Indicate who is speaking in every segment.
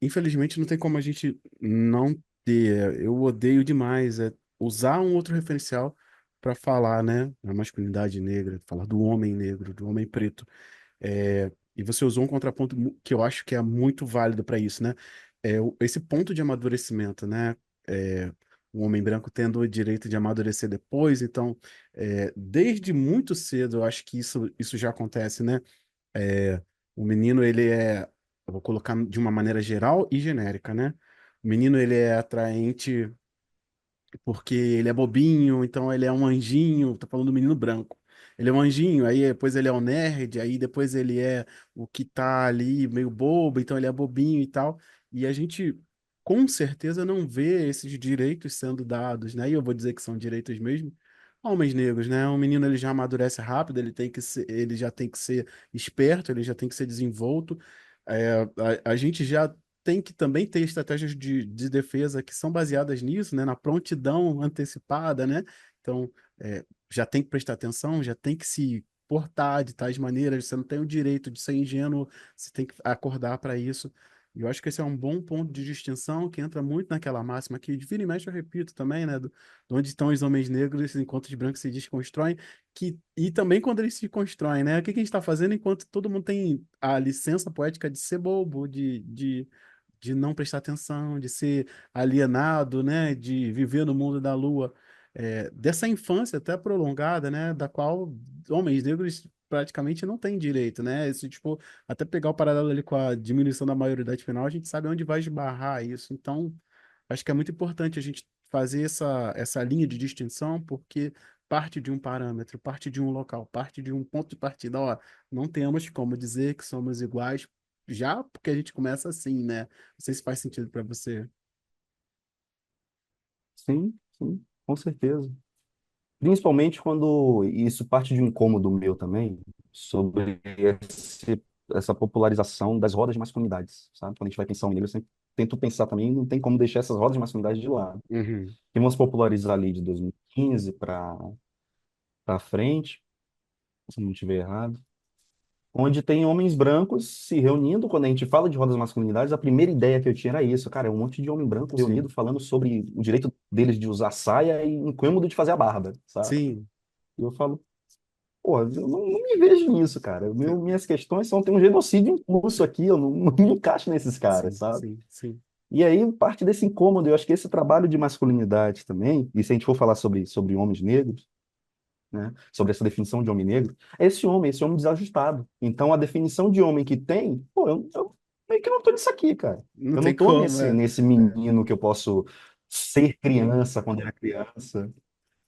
Speaker 1: infelizmente, não tem como a gente não ter. Eu odeio demais usar um outro referencial para falar, né, da masculinidade negra, falar do homem negro, do homem preto. E você usou um contraponto que eu acho que é muito válido para isso, né? Esse ponto de amadurecimento, né? É, o homem branco tendo o direito de amadurecer depois, então, desde muito cedo, eu acho que isso já acontece, né? É, o menino, eu vou colocar de uma maneira geral e genérica, né? O menino, ele é atraente porque ele é bobinho, então ele é um anjinho, tô falando do menino branco. Ele é um anjinho, aí depois ele é um nerd, aí depois ele é o que tá ali meio bobo, então ele é bobinho e tal. E a gente com certeza não vê esses direitos sendo dados, né? E eu vou dizer que são direitos mesmo. A homens negros, né? Um menino ele já amadurece rápido, ele já tem que ser esperto, ele já tem que ser desenvolto. A gente já tem que também ter estratégias de defesa que são baseadas nisso, né, na prontidão antecipada, né? Então, já tem que prestar atenção, já tem que se portar de tais maneiras, você não tem o direito de ser ingênuo, você tem que acordar para isso. E eu acho que esse é um bom ponto de distinção que entra muito naquela máxima que de vira e mexe eu repito também, né, de onde estão os homens negros enquanto os brancos se desconstroem, e também quando eles se constroem, né? O que que a gente está fazendo enquanto todo mundo tem a licença poética de ser bobo, de não prestar atenção, de ser alienado, né, de viver no mundo da lua, dessa infância até prolongada, né, da qual homens negros praticamente não têm direito, né? Se tipo, até pegar o paralelo ali com a diminuição da maioridade penal, a gente sabe onde vai esbarrar isso. Então, acho que é muito importante a gente fazer essa linha de distinção, porque parte de um parâmetro, parte de um local, parte de um ponto de partida. Ó, não temos como dizer que somos iguais, já porque a gente começa assim, né? Não sei se faz sentido para você.
Speaker 2: Sim, sim, com certeza. Principalmente quando isso parte de um incômodo meu também, sobre essa popularização das rodas de masculinidades, sabe? Quando a gente vai pensar em negro, eu sempre tento pensar também, não tem como deixar essas rodas de masculinidade de lado.
Speaker 1: Uhum.
Speaker 2: E vamos popularizar ali de 2015 para frente, se não estiver errado, onde tem homens brancos se reunindo. Quando a gente fala de rodas de masculinidades, a primeira ideia que eu tinha era isso, cara, é um monte de homem branco reunido
Speaker 1: Sim,
Speaker 2: falando sobre o direito deles de usar saia e incômodo de fazer a barba, sabe?
Speaker 1: sim,
Speaker 2: E eu falo, pô, eu não me vejo nisso, cara. Minhas questões são, tem um genocídio em curso aqui, eu não me encaixo nesses caras,
Speaker 1: sim,
Speaker 2: sabe?
Speaker 1: sim, sim,
Speaker 2: E aí, parte desse incômodo, eu acho que esse trabalho de masculinidade também, e se a gente for falar sobre homens negros, né, sobre essa definição de homem negro, é esse homem desajustado. Então, a definição de homem que tem, pô, eu meio que não tô nisso aqui, cara.
Speaker 1: não
Speaker 2: Eu não
Speaker 1: tem
Speaker 2: tô
Speaker 1: como,
Speaker 2: nesse
Speaker 1: é.
Speaker 2: menino que eu posso ser criança quando era criança,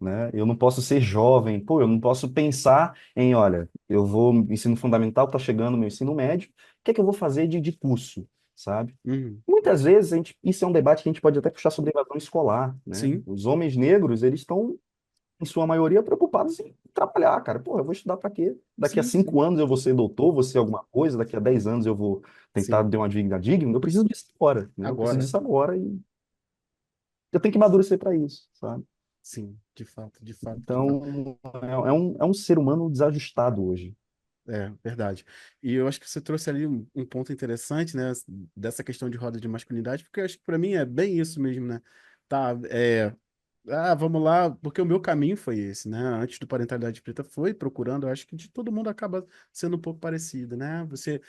Speaker 2: né? Eu não posso ser jovem, pô, eu não posso pensar em, olha, eu vou, ensino fundamental, tá chegando meu ensino médio, o que é que eu vou fazer de curso, sabe?
Speaker 1: Uhum.
Speaker 2: Muitas vezes, isso é um debate que a gente pode até puxar sobre evasão escolar, né?
Speaker 1: Sim,
Speaker 2: Os homens negros, eles estão, em sua maioria, preocupados em trabalhar, cara. Pô, eu vou estudar para quê? Daqui a
Speaker 1: sim,
Speaker 2: cinco
Speaker 1: sim,
Speaker 2: anos eu vou ser doutor, vou ser alguma coisa, daqui a 10 anos eu vou tentar
Speaker 1: sim.
Speaker 2: ter uma vida digna. Eu preciso disso agora, né? Eu preciso
Speaker 1: Agora,
Speaker 2: disso agora e eu tenho que amadurecer para isso, sabe?
Speaker 1: sim, de fato, de fato, de fato.
Speaker 2: Então, é um ser humano desajustado hoje.
Speaker 1: É, verdade. E eu acho que você trouxe ali um ponto interessante, né, dessa questão de roda de masculinidade, porque eu acho que para mim é bem isso mesmo, né? Tá, vamos lá, porque o meu caminho foi esse, né? Antes do Parentalidade Preta foi procurando, eu acho que de todo mundo acaba sendo um pouco parecido, né? Você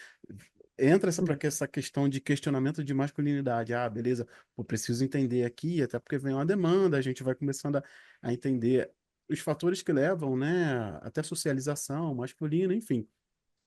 Speaker 1: entra para essa questão de questionamento de masculinidade. Ah, beleza, eu preciso entender aqui, até porque vem uma demanda, a gente vai começando a entender os fatores que levam, né, até socialização masculina, enfim.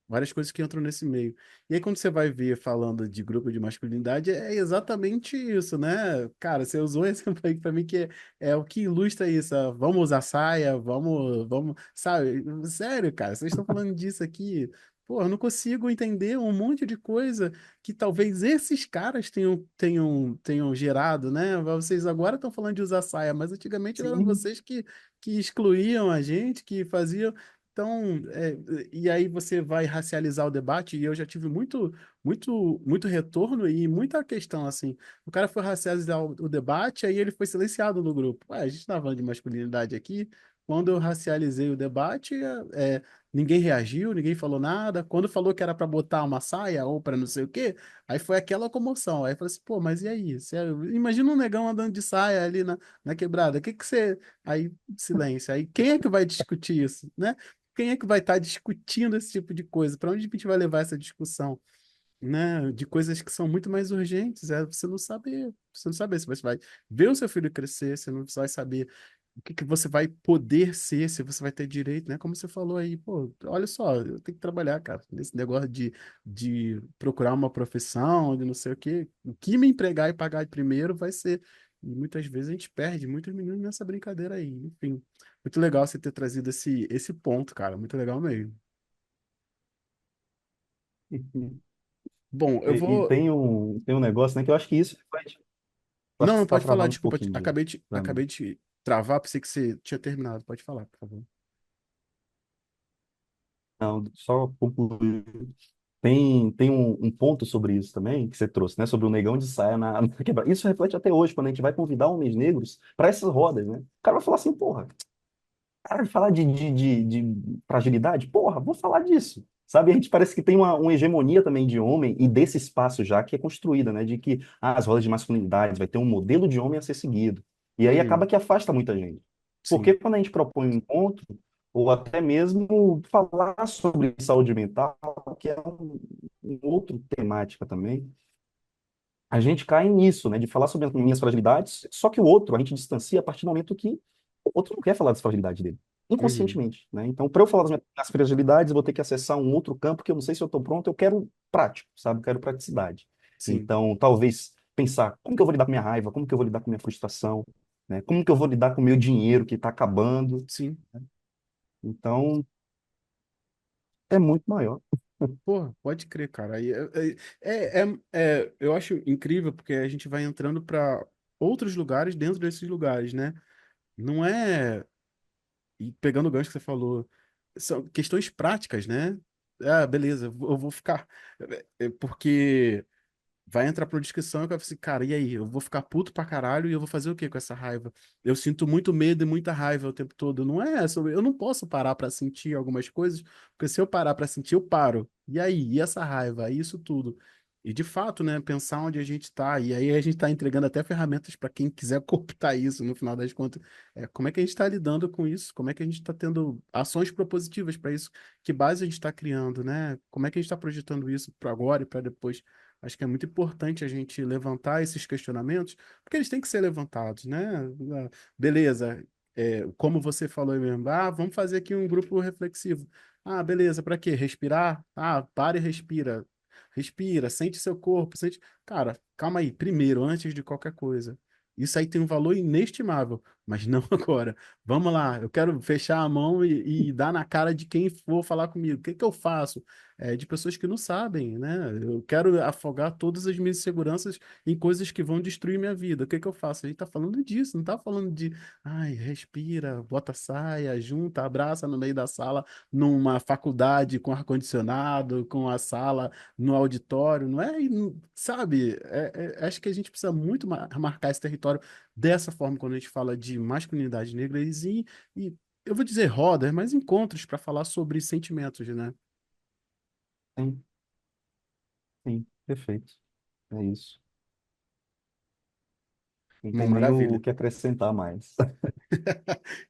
Speaker 1: Várias coisas que entram nesse meio. E aí, quando você vai ver falando de grupo de masculinidade, é exatamente isso, né? Cara, você usou esse exemplo aí pra mim que é o que ilustra isso. Vamos usar saia, vamos, sabe? Sério, cara, vocês estão falando disso aqui. Pô, eu não consigo entender um monte de coisa que talvez esses caras tenham gerado, né? Vocês agora estão falando de usar saia, mas antigamente eram
Speaker 2: Sim,
Speaker 1: vocês que excluíam a gente, que faziam. Então, e aí você vai racializar o debate, e eu já tive muito retorno e muita questão, assim. O cara foi racializar o debate, aí ele foi silenciado no grupo. Ué, a gente tá falando de masculinidade aqui. Quando eu racializei o debate, ninguém reagiu, ninguém falou nada. Quando falou que era para botar uma saia ou para não sei o quê, aí foi aquela comoção. Aí eu falei assim, pô, mas e aí? Imagina um negão andando de saia ali na quebrada. O que que você. Aí, silêncio. Aí, quem é que vai discutir isso, né? Quem é que vai estar discutindo esse tipo de coisa? Para onde a gente vai levar essa discussão? Né, de coisas que são muito mais urgentes, é você não saber se você vai ver o seu filho crescer, você não vai saber o que que você vai poder ser, se você vai ter direito, né? Como você falou aí, pô, olha só, eu tenho que trabalhar, cara, nesse negócio de procurar uma profissão, de não sei o que me empregar e pagar primeiro vai ser. E muitas vezes a gente perde muitos meninos nessa brincadeira aí, enfim. Muito legal você ter trazido esse ponto, cara, muito legal mesmo. Bom, eu
Speaker 2: E
Speaker 1: vou.
Speaker 2: tem um negócio, né, que eu acho que isso acho
Speaker 1: Não,
Speaker 2: que
Speaker 1: não
Speaker 2: você está
Speaker 1: pode falar,
Speaker 2: travando um
Speaker 1: desculpa.
Speaker 2: pouquinho pra mim.
Speaker 1: Acabei de travar, pensei que você tinha terminado. Pode falar, por favor.
Speaker 2: Não, só concluir. Tem um ponto sobre isso também, que você trouxe, né? Sobre o negão de saia na quebrada. Isso reflete até hoje, quando a gente vai convidar homens negros para essas rodas, né? O cara vai falar assim, porra, cara, vai falar de fragilidade? Porra, vou falar disso. Sabe, a gente parece que tem uma hegemonia também de homem e desse espaço já que é construída, né? De que as rodas de masculinidade vai ter um modelo de homem a ser seguido. E aí acaba
Speaker 1: Uhum,
Speaker 2: que afasta muita gente. Porque
Speaker 1: sim.
Speaker 2: quando a gente propõe um encontro, ou até mesmo falar sobre saúde mental, que é um outro temática também, a gente cai nisso, né? De falar sobre as minhas fragilidades, só que o outro a gente distancia a partir do momento que o outro não quer falar das fragilidades dele,
Speaker 1: Uhum,
Speaker 2: inconscientemente, né? Então, para eu falar das minhas fragilidades, eu vou ter que acessar um outro campo que eu não sei se eu estou pronto, eu quero prático, sabe? Eu quero praticidade.
Speaker 1: sim.
Speaker 2: Então, talvez pensar como que eu vou lidar com minha raiva, como que eu vou lidar com minha frustração, né? Como que eu vou lidar com o meu dinheiro que está acabando.
Speaker 1: Sim.
Speaker 2: Então, é muito maior.
Speaker 1: Pô, pode crer, cara. Aí eu acho incrível porque a gente vai entrando para outros lugares dentro desses lugares, né? Não é. E pegando o gancho que você falou, são questões práticas, né? Ah, beleza, eu vou ficar. Porque. Vai entrar pra uma discussão e eu falo assim, cara, e aí? Eu vou ficar puto pra caralho e eu vou fazer o quê com essa raiva? Eu sinto muito medo e muita raiva o tempo todo. Não é sobre. Eu não posso parar pra sentir algumas coisas, porque se eu parar pra sentir, eu paro. E aí? E essa raiva? E isso tudo? E de fato, né, pensar onde a gente tá. E aí a gente tá entregando até ferramentas pra quem quiser cooptar isso, no final das contas. Como é que a gente tá lidando com isso? Como é que a gente tá tendo ações propositivas pra isso? Que base a gente tá criando, né? Como é que a gente tá projetando isso pra agora e pra depois? Acho que é muito importante a gente levantar esses questionamentos, porque eles têm que ser levantados, né? Beleza, como você falou aí mesmo, vamos fazer aqui um grupo reflexivo. Ah, beleza, para quê? Respirar? Ah, para e respira. Respira, sente seu corpo, sente. Cara, calma aí, primeiro, antes de qualquer coisa. Isso aí tem um valor inestimável, mas não agora. Vamos lá, eu quero fechar a mão e dar na cara de quem for falar comigo. O que que eu faço? De pessoas que não sabem, né? Eu quero afogar todas as minhas inseguranças em coisas que vão destruir minha vida. O que que eu faço? A gente tá falando disso, não tá falando de, ai, respira, bota saia, junta, abraça no meio da sala, numa faculdade com ar-condicionado, com a sala no auditório, não é? Sabe? Acho que a gente precisa muito marcar esse território dessa forma quando a gente fala de masculinidade negra e eu vou dizer rodas, mas encontros para falar sobre sentimentos, né?
Speaker 2: Sim, sim, perfeito. É isso. Não
Speaker 1: Bom,
Speaker 2: tem nem o
Speaker 1: maravilha.
Speaker 2: que acrescentar mais.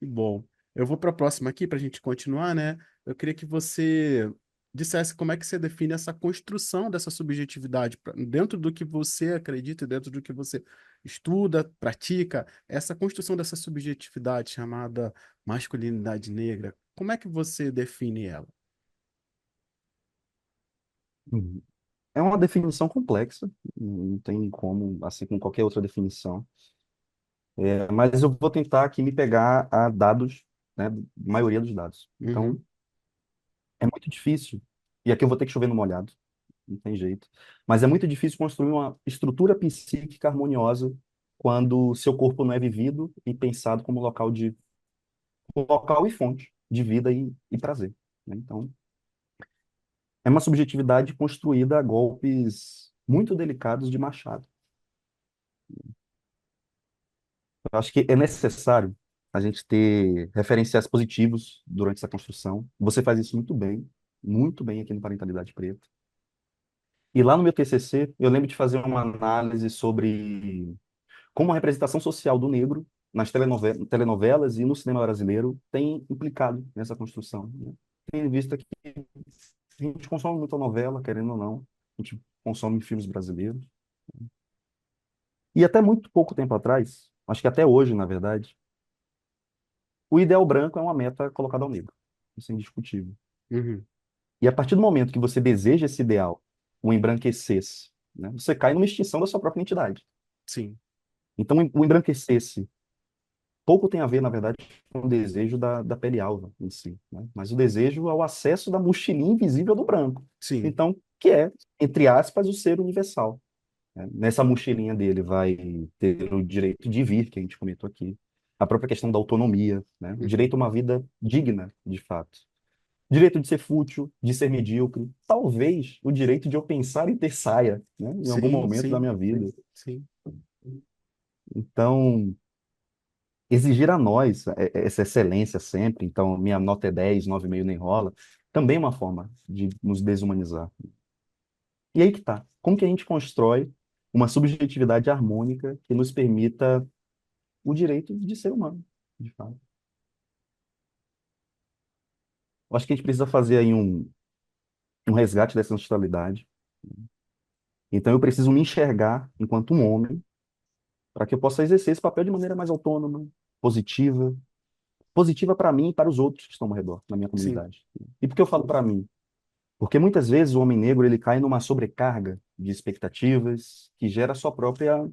Speaker 1: Bom, eu vou para a próxima aqui para a gente continuar, né? Eu queria que você dissesse como é que você define essa construção dessa subjetividade dentro do que você acredita, e dentro do que você estuda, pratica, essa construção dessa subjetividade chamada masculinidade negra. Como é que você define ela?
Speaker 2: Uhum. É uma definição complexa, não tem como, assim como qualquer outra definição. Mas eu vou tentar aqui me pegar a dados, né, maioria dos dados. Então,
Speaker 1: Uhum,
Speaker 2: é muito difícil, e aqui eu vou ter que chover no molhado, não tem jeito, mas é muito difícil construir uma estrutura psíquica harmoniosa quando seu corpo não é vivido e pensado como local e fonte de vida e prazer, né? Então, é uma subjetividade construída a golpes muito delicados de machado. Eu acho que é necessário. a gente ter referenciais positivos durante essa construção. Você faz isso muito bem aqui no Parentalidade Preta. E lá no meu TCC, eu lembro de fazer uma análise sobre como a representação social do negro nas telenovelas e no cinema brasileiro tem implicado nessa construção, né? Tem visto que a gente consome muita novela, querendo ou não, a gente consome filmes brasileiros. E até muito pouco tempo atrás, acho que até hoje, na verdade, o ideal branco é uma meta colocada ao negro. Isso é indiscutível.
Speaker 1: Uhum.
Speaker 2: E a partir do momento que você deseja esse ideal, o embranquecer-se, né, você cai numa extinção da sua própria identidade.
Speaker 1: Sim.
Speaker 2: Então, o embranquecer-se pouco tem a ver, na verdade, com o desejo da pele alva em si, né? Mas o desejo é o acesso da mochilinha invisível do branco.
Speaker 1: Sim.
Speaker 2: Então, que é, entre aspas, o ser universal, né? Nessa mochilinha dele vai ter o direito de vir, que a gente comentou aqui, a própria questão da autonomia, né? O
Speaker 1: Uhum.
Speaker 2: direito a uma vida digna, de fato. Direito de ser fútil, de ser medíocre, talvez o direito de eu pensar em ter saia, né? Em algum
Speaker 1: Sim,
Speaker 2: momento da
Speaker 1: sim,
Speaker 2: minha vida.
Speaker 1: sim.
Speaker 2: Então, exigir a nós essa excelência sempre, então minha nota é 10, 9,5 nem rola, também é uma forma de nos desumanizar. E aí que tá. Como que a gente constrói uma subjetividade harmônica que nos permita o direito de ser humano, de fato? Eu acho que a gente precisa fazer aí um resgate dessa ancestralidade. Então eu preciso me enxergar enquanto um homem para que eu possa exercer esse papel de maneira mais autônoma, positiva, positiva para mim e para os outros que estão ao redor, na minha
Speaker 1: Sim.
Speaker 2: comunidade. E por que eu falo para mim? Porque muitas vezes o homem negro ele cai numa sobrecarga de expectativas que gera a sua própria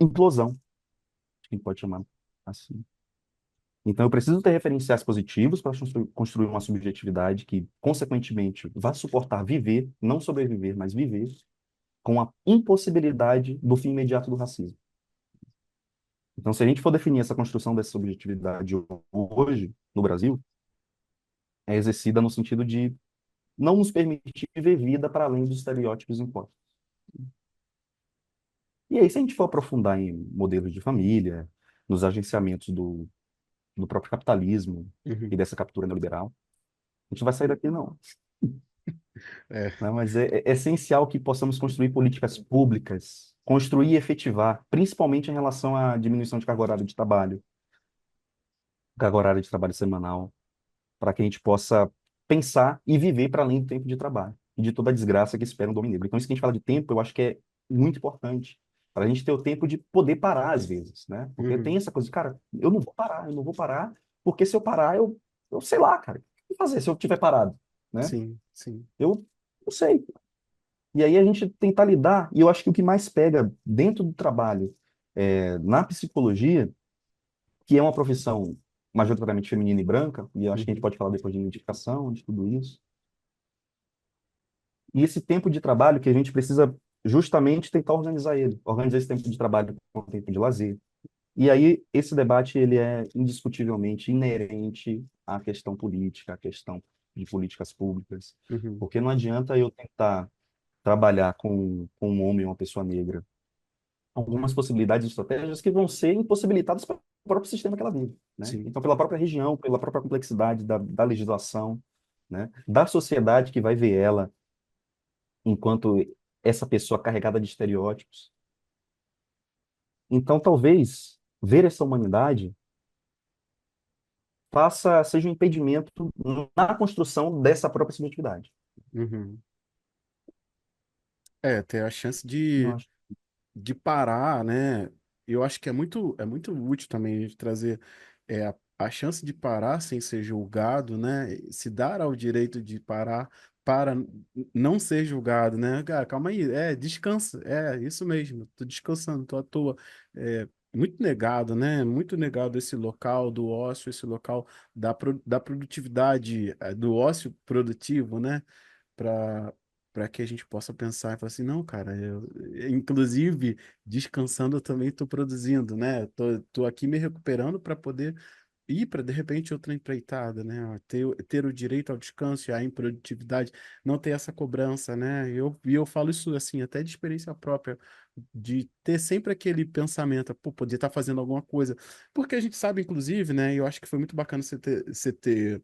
Speaker 2: implosão, quem pode chamar assim. Então eu preciso ter referenciais positivos para construir uma subjetividade que, consequentemente, vá suportar viver, não sobreviver, mas viver, com a impossibilidade do fim imediato do racismo. Então, se a gente for definir essa construção dessa subjetividade hoje, no Brasil, é exercida no sentido de não nos permitir viver vida para além dos estereótipos impostos. E aí, se a gente for aprofundar em modelos de família, nos agenciamentos do próprio capitalismo e
Speaker 1: Uhum.
Speaker 2: dessa captura neoliberal, a gente não vai sair daqui, não.
Speaker 1: É.
Speaker 2: Né? Mas é essencial que possamos construir políticas públicas, construir e efetivar, principalmente em relação à diminuição de carga horária de trabalho semanal, para que a gente possa pensar e viver para além do tempo de trabalho e de toda a desgraça que espera um domínio negro. Então, isso que a gente fala de tempo, eu acho que é muito importante para a gente ter o tempo de poder parar às vezes, né? Porque tem
Speaker 1: Uhum.
Speaker 2: essa coisa, cara, eu não vou parar, porque se eu parar, eu sei lá, cara, o que fazer se eu tiver parado, né?
Speaker 1: Sim, sim.
Speaker 2: Eu não sei. E aí a gente tentar lidar, e eu acho que o que mais pega dentro do trabalho, na psicologia, que é uma profissão majoritariamente feminina e branca, e eu acho que a gente
Speaker 1: Uhum.
Speaker 2: pode falar depois de identificação, de tudo isso. E esse tempo de trabalho que a gente precisa justamente tentar organizar ele, organizar esse tempo de trabalho com o tempo de lazer. E aí esse debate ele é indiscutivelmente inerente à questão política, à questão de políticas públicas,
Speaker 1: Uhum.
Speaker 2: porque não adianta eu tentar trabalhar com um homem ou uma pessoa negra algumas possibilidades e estratégias que vão ser impossibilitadas pelo próprio sistema que ela vive, né?
Speaker 1: Sim.
Speaker 2: Então, pela própria região, pela própria complexidade da legislação, né? Da sociedade que vai ver ela enquanto essa pessoa carregada de estereótipos. Então, talvez ver essa humanidade seja um impedimento na construção dessa própria subjetividade.
Speaker 1: Uhum. Ter a chance
Speaker 2: Eu acho.
Speaker 1: de parar, né? Eu acho que é muito útil também a gente trazer a chance de parar sem ser julgado, né? Se dar ao direito de parar para não ser julgado, né? Cara, calma aí, descansa, isso mesmo, tô descansando, tô à toa. Muito negado, né? Muito negado esse local do ócio, esse local da produtividade, do ócio produtivo, né? Para que a gente possa pensar e falar assim, não, cara, inclusive descansando eu também estou produzindo, né? Tô aqui me recuperando para poder ir para, de repente, outra empreitada, né? Ter o direito ao descanso e à improdutividade, não ter essa cobrança, né? E eu falo isso, assim, até de experiência própria, de ter sempre aquele pensamento, pô, poder estar fazendo alguma coisa. Porque a gente sabe, inclusive, né? E eu acho que foi muito bacana você ter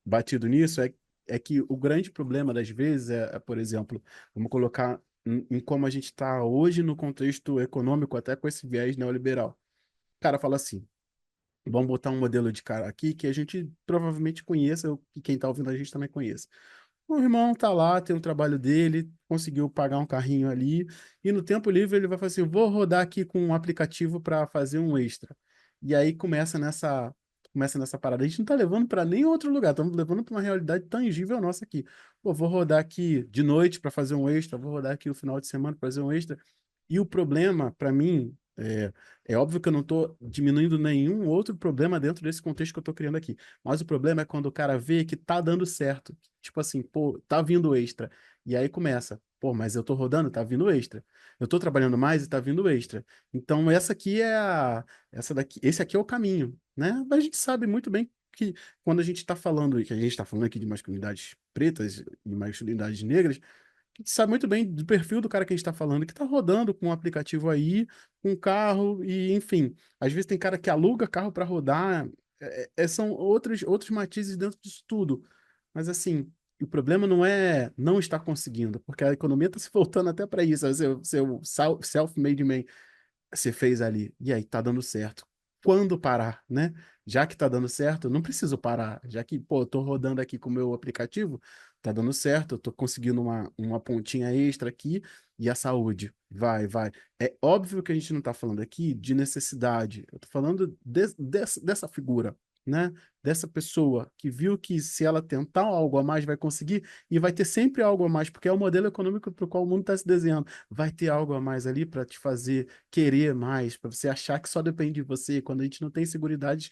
Speaker 1: batido nisso, é que o grande problema das vezes por exemplo, vamos colocar em como a gente está hoje no contexto econômico, até com esse viés neoliberal. O cara fala assim, vamos botar um modelo de cara aqui que a gente provavelmente conheça, e quem está ouvindo a gente também conheça. O irmão tá lá, tem um trabalho dele, conseguiu pagar um carrinho ali, e no tempo livre ele vai falar assim: vou rodar aqui com um aplicativo para fazer um extra. E aí começa nessa parada. A gente não tá levando para nem outro lugar, estamos levando para uma realidade tangível nossa aqui. Pô, vou rodar aqui de noite para fazer um extra, vou rodar aqui o final de semana para fazer um extra. E o problema, para mim, é óbvio que eu não estou diminuindo nenhum outro problema dentro desse contexto que eu estou criando aqui. Mas o problema é quando o cara vê que tá dando certo. Tipo assim, pô, tá vindo extra. E aí começa, pô, mas eu tô rodando, tá vindo extra. Eu tô trabalhando mais e tá vindo extra. Então esse aqui é o caminho, né? Mas a gente sabe muito bem que quando a gente tá falando, que a gente tá falando aqui de masculinidades pretas e masculinidades negras, a gente sabe muito bem do perfil do cara que a gente está falando, que está rodando com um aplicativo aí, com um carro, e enfim. Às vezes tem cara que aluga carro para rodar, são outros matizes dentro disso tudo. Mas assim, o problema não é não estar conseguindo, porque a economia está se voltando até para isso. Seu self-made man você fez ali, e aí tá dando certo. Quando parar, né? Já que tá dando certo, eu não preciso parar. Já que, pô, eu tô rodando aqui com o meu aplicativo, tá dando certo, eu tô conseguindo uma pontinha extra aqui, e a saúde, vai. É óbvio que a gente não tá falando aqui de necessidade, eu tô falando dessa figura, né? Dessa pessoa que viu que se ela tentar algo a mais vai conseguir, e vai ter sempre algo a mais, porque é o modelo econômico para o qual o mundo está se desenhando. Vai ter algo a mais ali para te fazer querer mais, para você achar que só depende de você, quando a gente não tem seguridades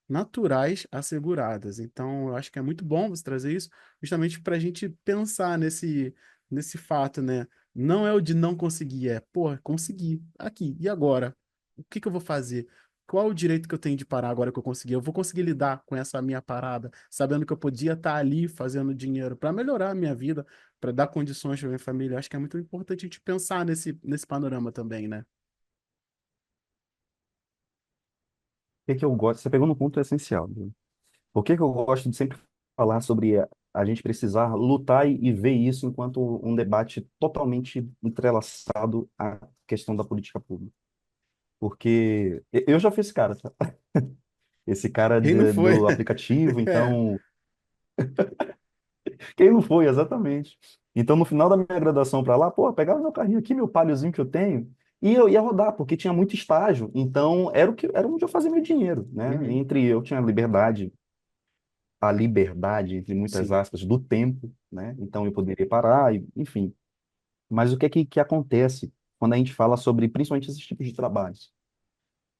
Speaker 1: naturais asseguradas. Então, eu acho que é muito bom você trazer isso, justamente para a gente pensar nesse fato, né? Não é o de não conseguir, pô, consegui, aqui, e agora? O que que eu vou fazer? Qual o direito que eu tenho de parar agora que eu consegui? Eu vou conseguir lidar com essa minha parada, sabendo que eu podia estar ali fazendo dinheiro para melhorar a minha vida, para dar condições para minha família. Acho que é muito importante a gente pensar nesse panorama também, né?
Speaker 2: O que eu gosto? Você pegou no ponto essencial, né? Por que eu gosto de sempre falar sobre a gente precisar lutar e ver isso enquanto um debate totalmente entrelaçado à questão da política pública? Porque eu já fui esse cara, tá? Esse cara
Speaker 1: Quem não foi?
Speaker 2: do aplicativo,
Speaker 1: É.
Speaker 2: então, quem não foi, exatamente. Então, no final da minha graduação para lá, pô, eu pegava meu carrinho aqui, meu paliozinho que eu tenho, e eu ia rodar, porque tinha muito estágio. Então, era onde eu fazia meu dinheiro, né?
Speaker 1: Uhum.
Speaker 2: Entre eu tinha a liberdade, entre muitas
Speaker 1: Sim,
Speaker 2: aspas, do tempo, né? Então, eu poderia parar, enfim. Mas o que é que acontece quando a gente fala sobre, principalmente, esses tipos de trabalhos?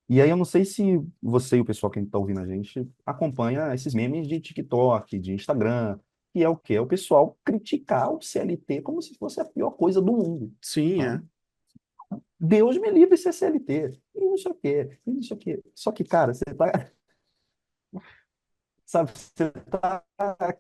Speaker 2: E aí eu não sei se você e o pessoal que está ouvindo a gente acompanha esses memes de TikTok, de Instagram, que é o quê? É o pessoal criticar o CLT como se fosse a pior coisa do mundo,
Speaker 1: sim,
Speaker 2: sabe?
Speaker 1: é.
Speaker 2: Deus me livre de ser CLT, e não sei o quê, e não sei o quê. Só que, cara, você tá, sabe, você tá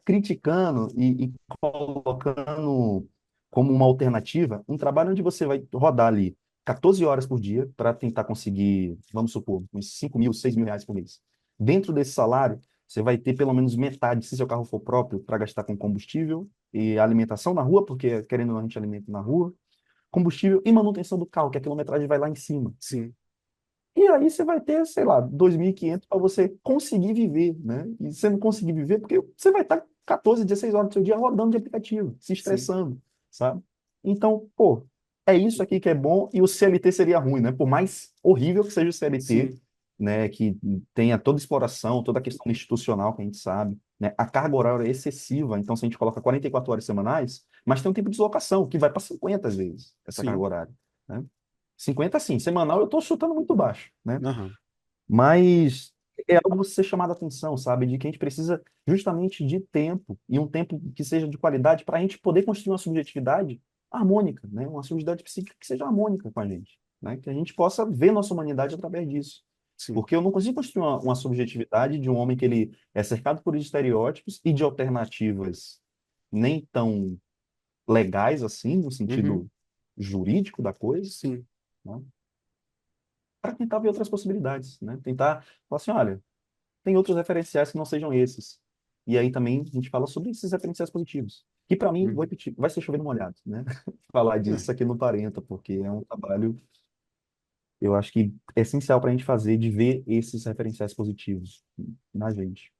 Speaker 2: criticando e colocando como uma alternativa um trabalho onde você vai rodar ali 14 horas por dia para tentar conseguir, vamos supor, uns 5 mil, 6 mil reais por mês. Dentro desse salário, você vai ter pelo menos metade, se seu carro for próprio, para gastar com combustível e alimentação na rua, porque querendo ou não, a gente alimenta na rua, combustível e manutenção do carro, que a quilometragem vai lá em cima.
Speaker 1: Sim,
Speaker 2: E aí você vai ter, sei lá, 2.500 para você conseguir viver, né? E você não conseguir viver porque você vai estar 14, 16 horas do seu dia rodando de aplicativo, se
Speaker 1: sim,
Speaker 2: estressando, sabe? Então, pô, é isso aqui que é bom e o CLT seria ruim, né? Por mais horrível que seja o CLT,
Speaker 1: sim,
Speaker 2: né? Que tenha toda exploração, toda a questão institucional que a gente sabe, né? A carga horária é excessiva, então se a gente coloca 44 horas semanais, mas tem um tempo de deslocação que vai para 50 às vezes, essa carga
Speaker 1: sim.
Speaker 2: horária, né? 50 sim, semanal eu estou chutando muito baixo, né?
Speaker 1: Aham.
Speaker 2: Mas é algo a ser chamado a atenção, sabe? De que a gente precisa justamente de tempo, e um tempo que seja de qualidade para a gente poder construir uma subjetividade harmônica, né? Uma subjetividade psíquica que seja harmônica com a gente, né? Que a gente possa ver nossa humanidade através disso.
Speaker 1: sim.
Speaker 2: Porque eu não consigo construir uma subjetividade de um homem que ele é cercado por estereótipos e de alternativas nem tão legais assim, no
Speaker 1: Uhum,
Speaker 2: sentido jurídico da coisa,
Speaker 1: sim.
Speaker 2: né? Para tentar ver outras possibilidades, né? Tentar falar assim, olha, tem outros referenciais que não sejam esses. E aí também a gente fala sobre esses referenciais positivos. Que para mim, vou
Speaker 1: Uhum.
Speaker 2: repetir, vai ser chovendo molhado, né? Falar
Speaker 1: É,
Speaker 2: disso aqui no Parenta, porque é um trabalho, eu acho que é essencial para a gente fazer, de ver esses referenciais positivos na gente.